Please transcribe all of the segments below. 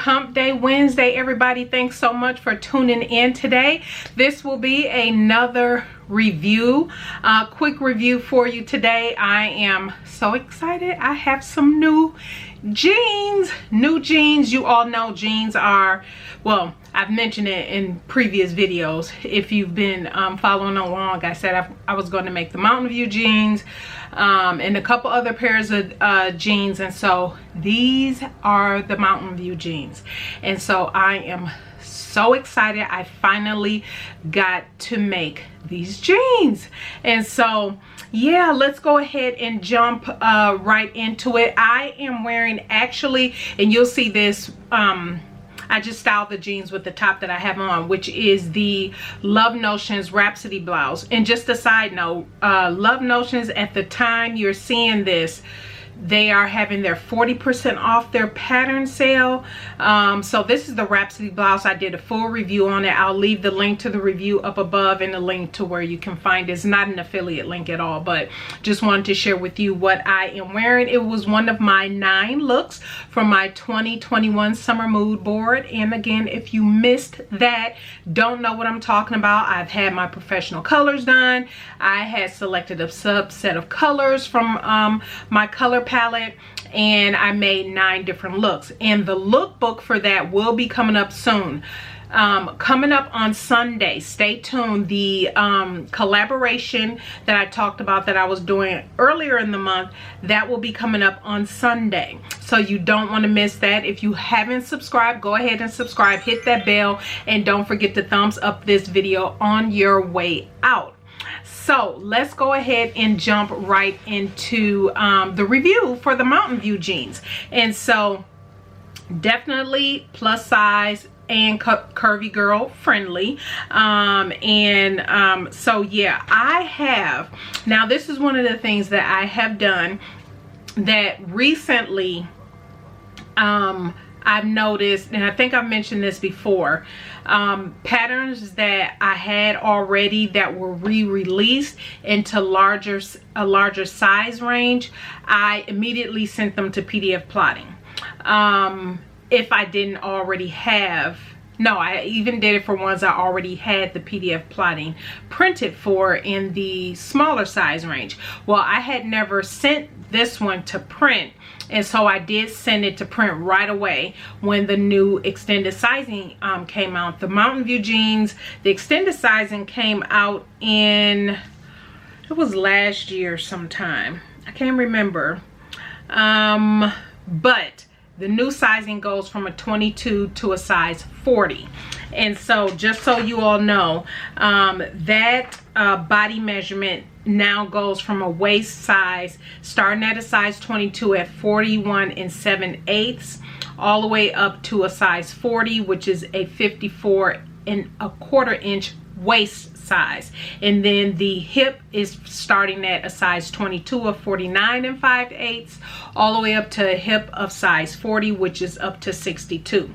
Hump Day Wednesday, everybody. Thanks so much for tuning in today. This will be another review, quick review for you today. I am so excited. I have some new jeans. You all know jeans are, well, I've mentioned it in previous videos. If you've been following along, I said I was going to make the Mountain View jeans and a couple other pairs of jeans, and so these are the Mountain View jeans. And so I am so excited. I finally got to make these jeans, and so yeah, let's go ahead and jump right into it. I am wearing, actually, and you'll see this, I just styled the jeans with the top that I have on, which is the Love Notions Rhapsody blouse. And just a side note, Love Notions, at the time you're seeing this, they are having their 40% off their pattern sale. So this is the Rhapsody blouse. I did a full review on it. I'll leave the link to the review up above and a link to where you can find it. It's not an affiliate link at all, but just wanted to share with you what I am wearing. It was one of my 9 looks from my 2021 summer mood board. And again, if you missed that, don't know what I'm talking about, I've had my professional colors done. I had selected a subset of colors from my color palette, and I made 9 different looks, and the lookbook for that will be coming up soon. Coming up on Sunday, stay tuned. The collaboration that I talked about that I was doing earlier in the month, that will be coming up on Sunday, so you don't want to miss that. If you haven't subscribed, go ahead and subscribe, hit that bell, and don't forget to thumbs up this video on your way out. So let's go ahead and jump right into the review for the Mountain View jeans. And so definitely plus size and curvy girl friendly. So yeah, I have, now this is one of the things that I have done that recently I've noticed, and I think I've mentioned this before, patterns that I had already that were re-released into a larger size range, I immediately sent them to PDF plotting. If I didn't already have, no, I even did it for ones I already had the PDF plotting printed for in the smaller size range. Well, I had never sent this one to print, and so I did send it to print right away when the new extended sizing came out. The Mountain View jeans, the extended sizing came out in, it was last year sometime, I can't remember, but the new sizing goes from a 22 to a size 40. And so just so you all know, that body measurement now goes from a waist size starting at a size 22 at 41 7/8 all the way up to a size 40, which is a 54 1/4 inch waist size. And then the hip is starting at a size 22 of 49 5/8 all the way up to a hip of size 40, which is up to 62.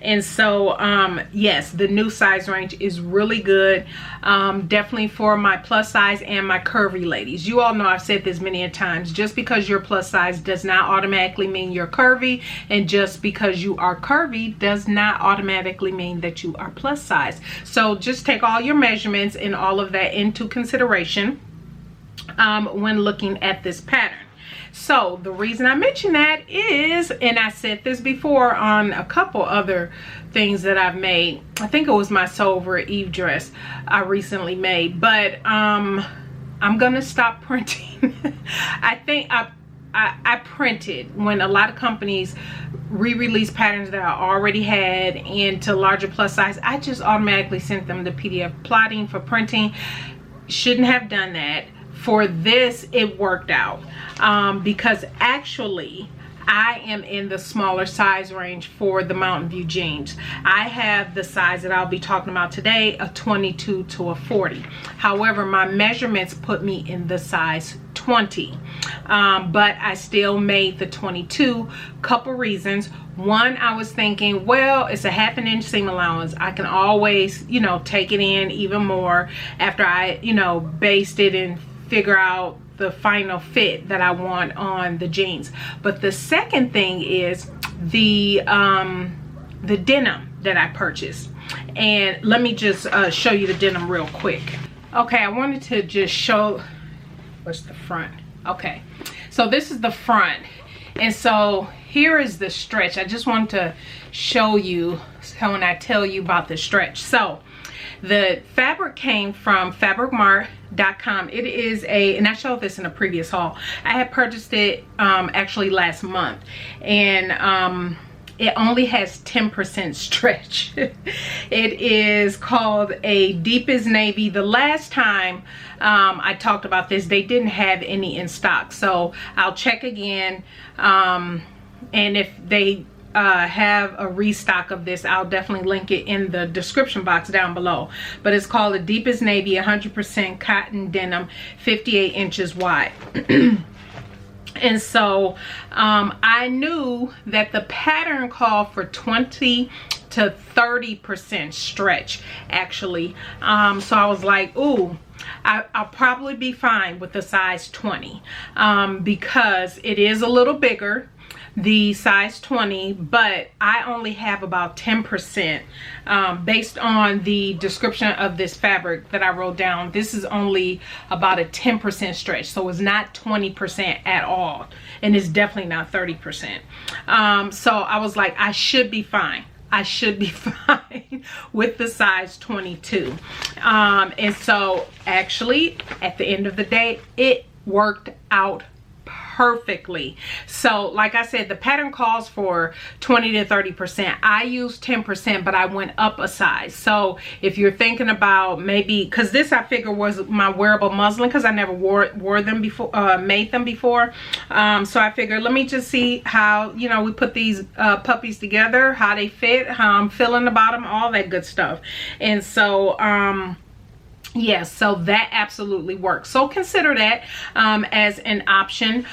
And so yes, the new size range is really good, definitely for my plus size and my curvy ladies. You all know I've said this many a times, just because you're plus size does not automatically mean you're curvy, and just because you are curvy does not automatically mean that you are plus size. So just take all your measurements and all of that into consideration when looking at this pattern. So the reason I mention that is, and I said this before on a couple other things that I've made, I think it was my Sew Over Eve dress I recently made, but I'm gonna stop printing. I think I printed when a lot of companies re-release patterns that I already had into larger plus size. I just automatically sent them the PDF plotting for printing. Shouldn't have done that. For this, it worked out because actually I am in the smaller size range for the Mountain View jeans. I have the size that I'll be talking about today, a 22 to a 40. However, my measurements put me in the size 20, but I still made the 22. Couple reasons. One, I was thinking, well, it's a 1/2 inch seam allowance. I can always, you know, take it in even more after I, you know, baste it and figure out the final fit that I want on the jeans. But the second thing is the the denim that I purchased. And let me just show you the denim real quick. Okay, I wanted to just show, what's the front? Okay, so this is the front. And so here is the stretch. I just want to show you how when I tell you about the stretch. So the fabric came from fabricmart.com. It is and I showed this in a previous haul. I had purchased it actually last month, and it only has 10% stretch. It is called a deepest navy. The last time I talked about this, they didn't have any in stock, so I'll check again, and if they have a restock of this, I'll definitely link it in the description box down below. But it's called the deepest navy, 100% cotton denim, 58 inches wide. And so I knew that the pattern called for 20 to 30% stretch actually. So I was like, ooh, I'll probably be fine with the size 20 because it is a little bigger, the size 20, but I only have about 10% based on the description of this fabric that I wrote down. This is only about a 10% stretch, so it's not 20% at all, and it's definitely not 30%. So I was like, I should be fine. I should be fine with the size 22. And so actually at the end of the day, it worked out perfectly. So like I said, the pattern calls for 20 to 30%. I used 10%, but I went up a size. So if you're thinking about maybe, because this I figure was my wearable muslin, because I never wore them before, made them before. So I figured, let me just see how, you know, we put these puppies together, how they fit, how I'm feeling about them, all that good stuff. And so yes, so that absolutely works. So consider that as an option.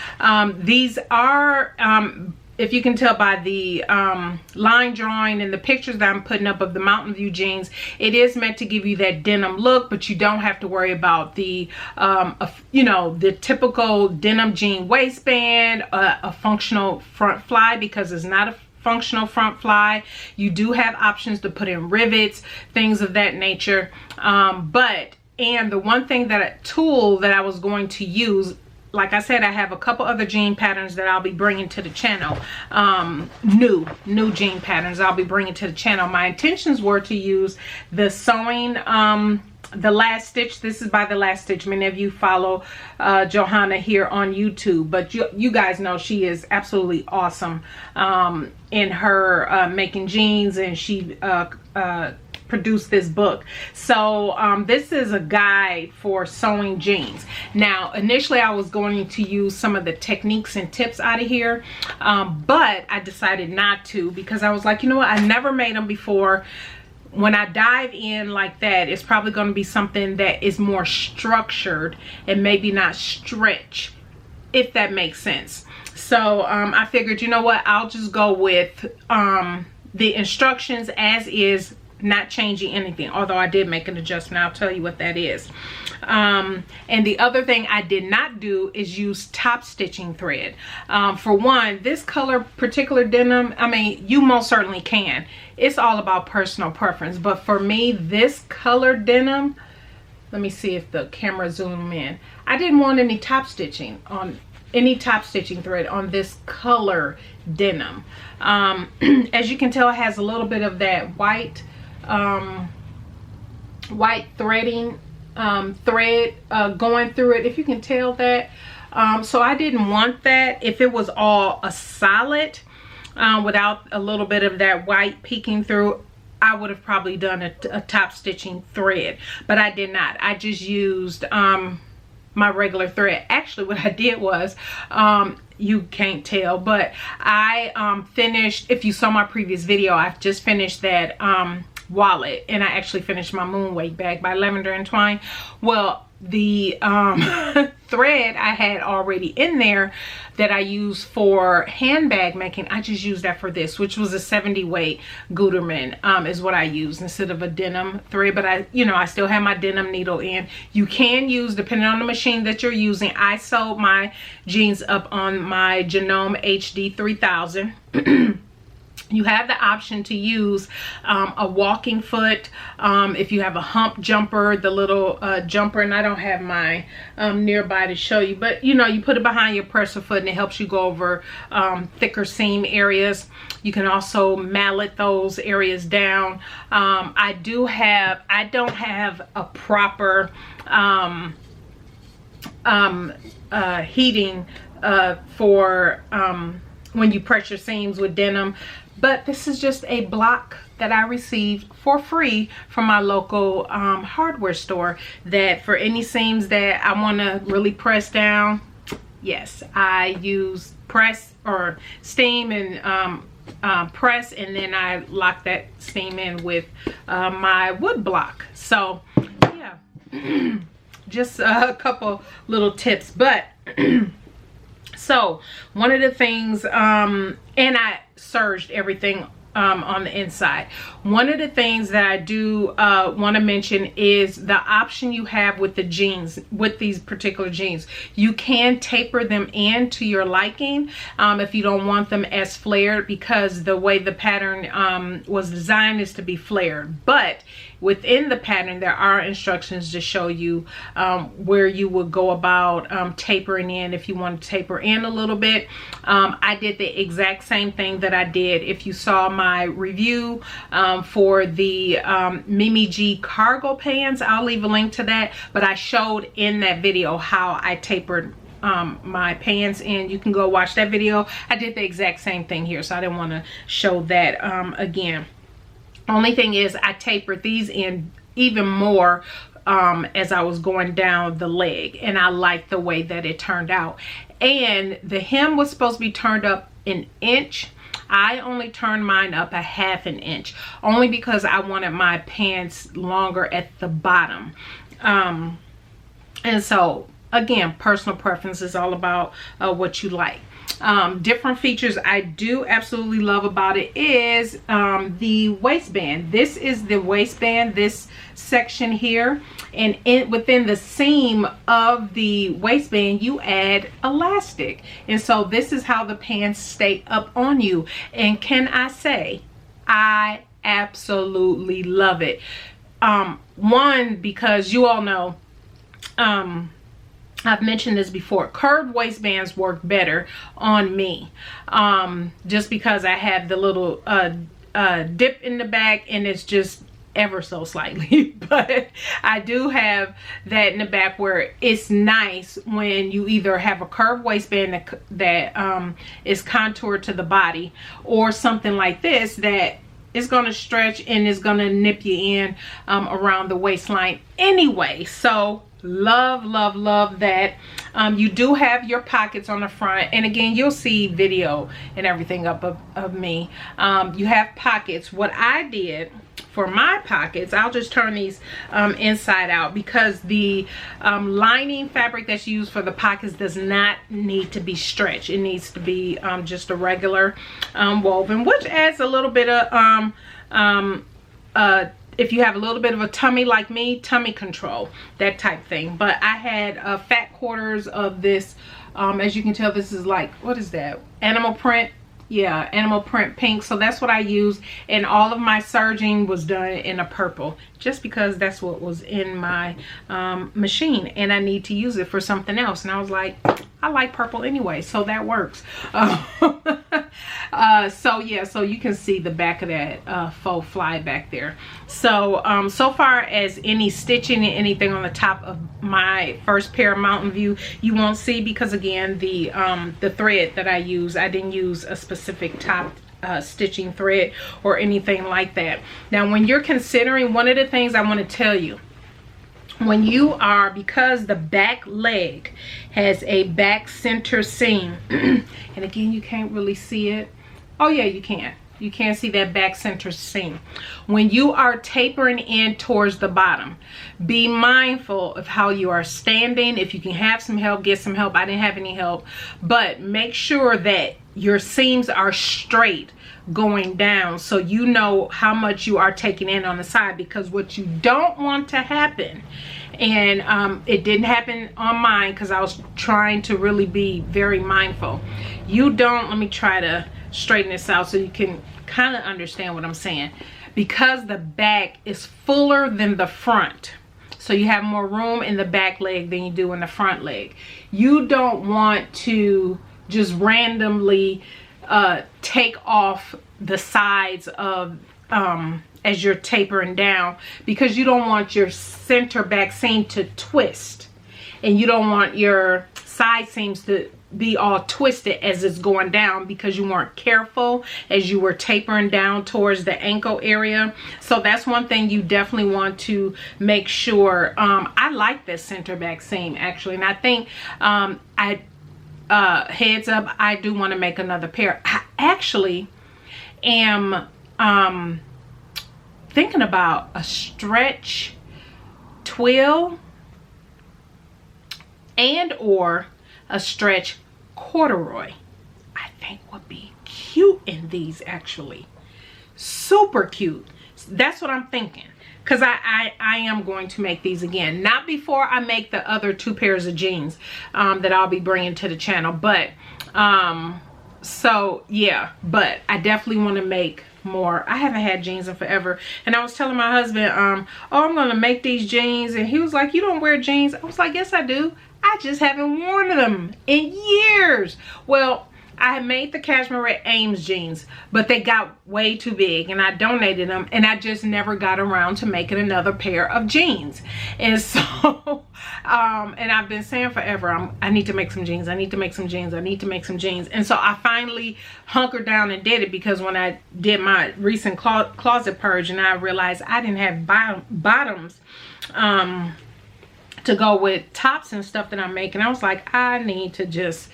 These are, if you can tell by the line drawing and the pictures that I'm putting up of the Mountain View jeans, it is meant to give you that denim look, but you don't have to worry about the, you know, the typical denim jean waistband, a functional front fly, because it's not a functional front fly. You do have options to put in rivets, things of that nature. And the one thing tool that I was going to use, like I said, I have a couple other jean patterns that I'll be bringing to the channel. New jean patterns I'll be bringing to the channel. My intentions were to use the sewing, the Last Stitch. This is by the Last Stitch. Many of you follow Johanna here on YouTube, but you guys know she is absolutely awesome in her making jeans, and she produced this book. So this is a guide for sewing jeans. Now initially I was going to use some of the techniques and tips out of here, but I decided not to, because I was like, you know what, I never made them before. When I dive in like that, it's probably going to be something that is more structured and maybe not stretch, if that makes sense. So I figured, you know what, I'll just go with the instructions as is, not changing anything, although I did make an adjustment. I'll tell you what that is. And the other thing I did not do is use top stitching thread. For one, this particular denim, I mean, you most certainly can. It's all about personal preference, but for me, this color denim, let me see if the camera zoom in, I didn't want any top stitching thread on this color denim. As you can tell, it has a little bit of that white threading thread going through it, if you can tell that. So I didn't want that. If it was all a solid without a little bit of that white peeking through, I would have probably done a top stitching thread, but I did not. I just used my regular thread. Actually what I did was, you can't tell, but I finished, if you saw my previous video, I've just finished that wallet, and I actually finished my moon weight bag by Lavender and Twine. Well, the thread I had already in there that I use for handbag making, I just used that for this, which was a 70 weight Gutermann is what I used instead of a denim thread. But I still have my denim needle in. You can use, depending on the machine that you're using. I sewed my jeans up on my Genome HD 3000. you have the option to use a walking foot. If you have a hump jumper, the little jumper, and I don't have my nearby to show you, but you know, you put it behind your presser foot and it helps you go over thicker seam areas. You can also mallet those areas down. I don't have a proper heating for when you press your seams with denim. But this is just a block that I received for free from my local hardware store, that for any seams that I want to really press down, yes, I use press or steam and press, and then I lock that steam in with my wood block. So yeah, just a couple little tips. But so one of the things, and I serged everything on the inside. One of the things that I do want to mention is the option you have with the jeans, with these particular jeans. You can taper them in to your liking if you don't want them as flared, because the way the pattern was designed is to be flared. But within the pattern, there are instructions to show you where you would go about tapering in if you want to taper in a little bit. I did the exact same thing that I did. If you saw my review for the Mimi G cargo pants, I'll leave a link to that, but I showed in that video how I tapered my pants in. You can go watch that video. I did the exact same thing here, so I didn't want to show that again. Only thing is, I tapered these in even more as I was going down the leg, and I like the way that it turned out. And the hem was supposed to be turned up an inch. I only turned mine up a ½ inch, only because I wanted my pants longer at the bottom. And so again, personal preference is all about what you like. Different features I do absolutely love about it is the waistband. This is the waistband, this section here, and within the seam of the waistband you add elastic, and so this is how the pants stay up on you. And can I say, I absolutely love it. One, because you all know, I've mentioned this before, curved waistbands work better on me, just because I have the little dip in the back, and it's just ever so slightly, but I do have that in the back where it's nice when you either have a curved waistband that is contoured to the body, or something like this that is going to stretch and is going to nip you in around the waistline anyway. So love, love, love that. You do have your pockets on the front, and again, you'll see video and everything up of me. You have pockets. What I did for my pockets, I'll just turn these inside out, because the lining fabric that's used for the pockets does not need to be stretched. It needs to be just a regular woven, which adds a little bit of if you have a little bit of a tummy like me, tummy control, that type thing. But I had fat quarters of this. As you can tell, this is like, what is that? Animal print. Yeah, animal print pink. So that's what I used, and all of my serging was done in a purple, just because that's what was in my machine, and I need to use it for something else. And I was like, I like purple anyway, so that works. So yeah, so you can see the back of that faux fly back there. So so far as any stitching and anything on the top of my first pair of Mountain View, you won't see, because again, the thread that I use, I didn't use a specific top stitching thread or anything like that. Now, when you're considering, one of the things I want to tell you, when you are, because the back leg has a back center seam, and again, you can't really see it. Oh yeah, you can. You can see that back center seam. When you are tapering in towards the bottom, be mindful of how you are standing. If you can have some help, get some help. I didn't have any help, but make sure that your seams are straight going down, so you know how much you are taking in on the side. Because what you don't want to happen, and it didn't happen on mine because I was trying to really be very mindful. You don't, let me try to straighten this out so you can kind of understand what I'm saying. Because the back is fuller than the front, so you have more room in the back leg than you do in the front leg. You don't want to just randomly take off the sides of as you're tapering down, because you don't want your center back seam to twist, and you don't want your side seams to be all twisted as it's going down because you weren't careful as you were tapering down towards the ankle area. So that's one thing you definitely want to make sure. I like this center back seam actually, and I think heads up, I do want to make another pair. I actually am thinking about a stretch twill and or a stretch corduroy. I think would be cute in these, actually super cute. That's what I'm thinking, because I am going to make these again, not before I make the other 2 pairs of jeans that I'll be bringing to the channel, but so yeah, but I definitely want to make more. I haven't had jeans in forever, and I was telling my husband oh, I'm gonna make these jeans, and he was like, you don't wear jeans? I was like, yes I do, I just haven't worn them in years. Well, I had made the cashmere red Ames jeans, but they got way too big, and I donated them, and I just never got around to making another pair of jeans. And so and I've been saying forever, I need to make some jeans, I need to make some jeans, I need to make some jeans. And so I finally hunkered down and did it, because when I did my recent closet purge, and I realized I didn't have bottoms to go with tops and stuff that I'm making, I was like, I need to just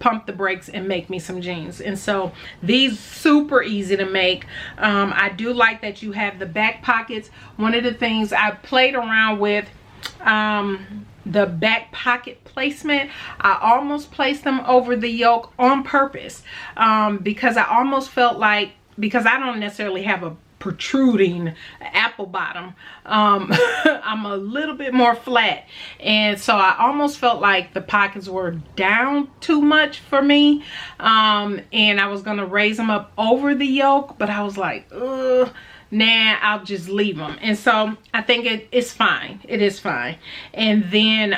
pump the brakes and make me some jeans. And so these super easy to make. I do like that you have the back pockets. One of the things I played around with, the back pocket placement, I almost placed them over the yoke on purpose, because I almost felt like, because I don't necessarily have a protruding apple bottom, I'm a little bit more flat, and so I almost felt like the pockets were down too much for me, and I was gonna raise them up over the yoke, but I was like, ugh, nah, I'll just leave them. And so I think it's fine. It is fine. And then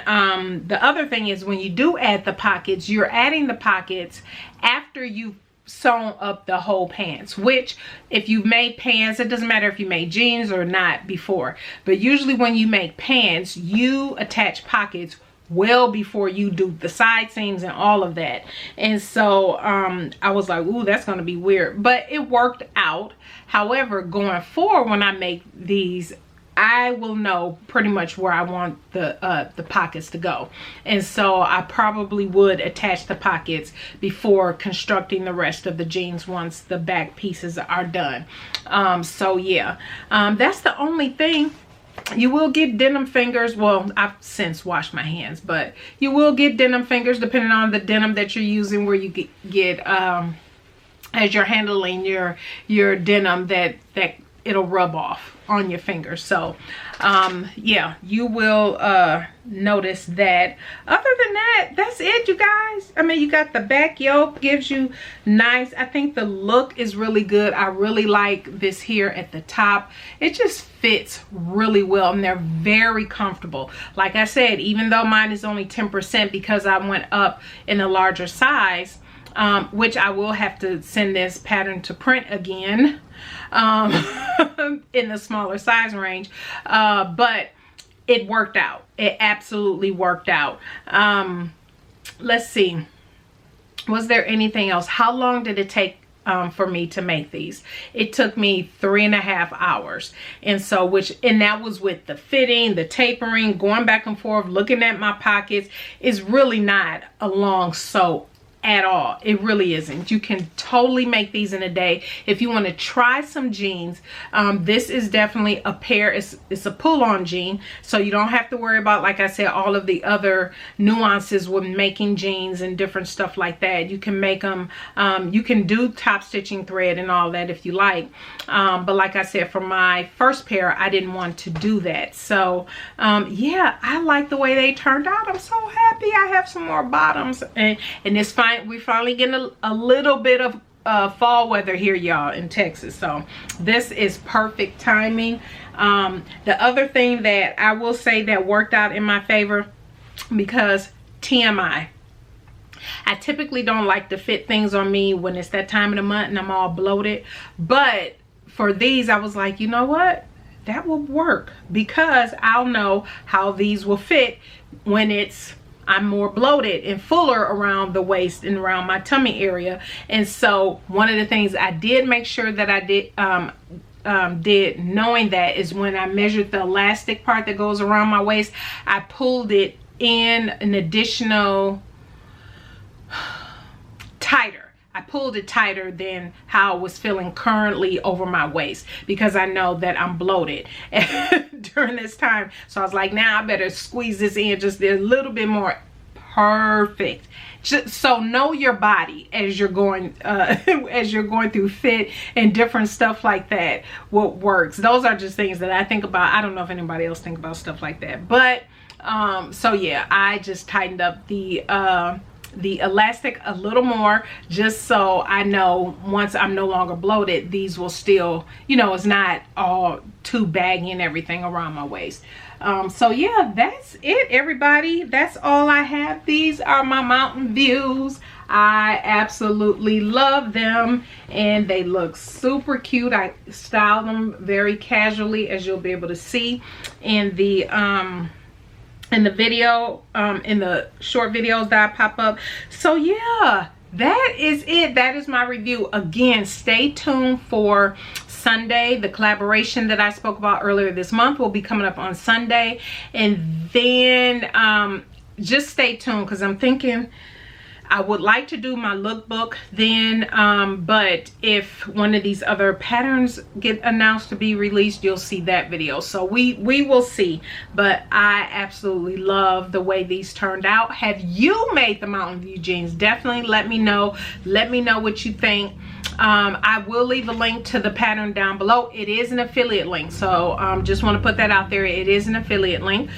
the other thing is, when you do add the pockets, you're adding the pockets after you've sewn up the whole pants, which if you've made pants, it doesn't matter if you made jeans or not before, but usually when you make pants, you attach pockets well before you do the side seams and all of that. And so I was like, ooh, that's gonna be weird, but it worked out. However, going forward, when I make these, I will know pretty much where I want the pockets to go. And so I probably would attach the pockets before constructing the rest of the jeans once the back pieces are done. So yeah, that's the only thing. You will get denim fingers. Well, I've since washed my hands, but you will get denim fingers depending on the denim that you're using, where you get as you're handling your denim, that it'll rub off on your fingers. So yeah, you will notice that. Other than that, that's it, you guys. I mean, you got the back yoke, gives you nice, I think the look is really good. I really like this here at the top. It just fits really well, and they're very comfortable. Like I said, even though mine is only 10% because I went up in a larger size, which I will have to send this pattern to print again in the smaller size range, but it worked out. It absolutely worked out. Let's see, was there anything else? How long did it take for me to make these? It took me 3.5 hours. And so, and that was with the fitting, the tapering, going back and forth, looking at my pockets. Is really not a long sew at all. It really isn't. You can totally make these in a day. If you want to try some jeans, this is definitely a pair. It's a pull-on jean, so you don't have to worry about, like I said, all of the other nuances with making jeans and different stuff like that. You can make them, you can do top stitching thread and all that if you like, but like I said, for my first pair, I didn't want to do that. So yeah, I like the way they turned out. I'm so happy. I have some more bottoms, and it's fine. We're finally getting a little bit of fall weather here, y'all, in Texas, so this is perfect timing. The other thing that I will say that worked out in my favor, because TMI, I typically don't like to fit things on me when it's that time of the month and I'm all bloated, but for these I was like, you know what, that will work, because I'll know how these will fit when I'm more bloated and fuller around the waist and around my tummy area. And so one of the things I did make sure that I did knowing that is when I measured the elastic part that goes around my waist, I pulled it in an additional tighter. I pulled it tighter than how I was feeling currently over my waist, because I know that I'm bloated during this time. So I was like, now I better squeeze this in just a little bit more. Perfect. Just, so know your body as you're going through fit and different stuff like that, what works. Those are just things that I think about. I don't know if anybody else think about stuff like that, but so yeah, I just tightened up the elastic a little more, just so I know once I'm no longer bloated, these will still, you know, it's not all too baggy and everything around my waist. So yeah, that's it, everybody. That's all I have. These are my mountain views. I absolutely love them, and they look super cute. I styled them very casually, as you'll be able to see in the video, in the short videos that I pop up. So yeah, that is it. That is my review. Again, stay tuned for Sunday. The collaboration that I spoke about earlier this month will be coming up on Sunday, and then just stay tuned, because I'm thinking I would like to do my lookbook then, but if one of these other patterns get announced to be released, you'll see that video. So we will see, but I absolutely love the way these turned out. Have you made the Mountain View jeans? Definitely let me know. Let me know what you think. I will leave a link to the pattern down below. It is an affiliate link, so just want to put that out there. It is an affiliate link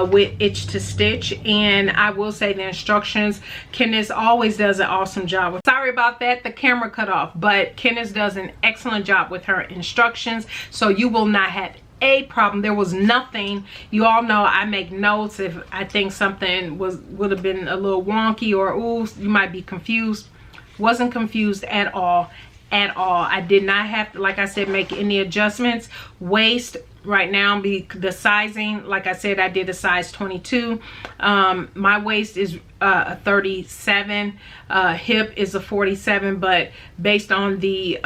with Itch to Stitch, and I will say the instructions, Candace always does an awesome job with. Sorry about that, the camera cut off, but Candace does an excellent job with her instructions, so you will not have a problem. There was nothing, you all know I make notes if I think something would have been a little wonky, or ooh, you might be confused. Wasn't confused at all. I did not have to, like I said, make any adjustments. Waist right now, the sizing, like I said, I did a size 22. My waist is a 37, hip is a 47, but based on the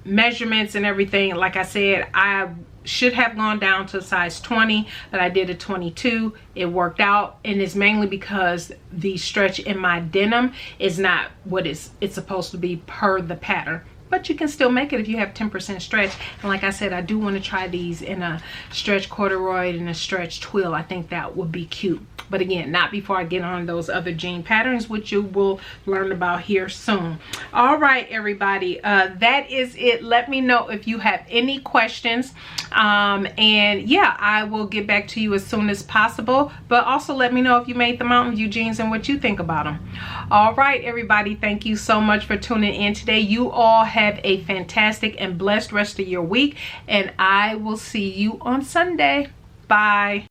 measurements and everything, like I said, I should have gone down to size 20, but I did a 22. It worked out, and it's mainly because the stretch in my denim is not what it's supposed to be per the pattern. But you can still make it if you have 10% stretch. And like I said, I do want to try these in a stretch corduroy and a stretch twill. I think that would be cute. But again, not before I get on those other jean patterns, which you will learn about here soon. All right, everybody, that is it. Let me know if you have any questions. And yeah, I will get back to you as soon as possible. But also let me know if you made the Mountain View jeans and what you think about them. All right, everybody, thank you so much for tuning in today. You all have a fantastic and blessed rest of your week, and I will see you on Sunday. Bye.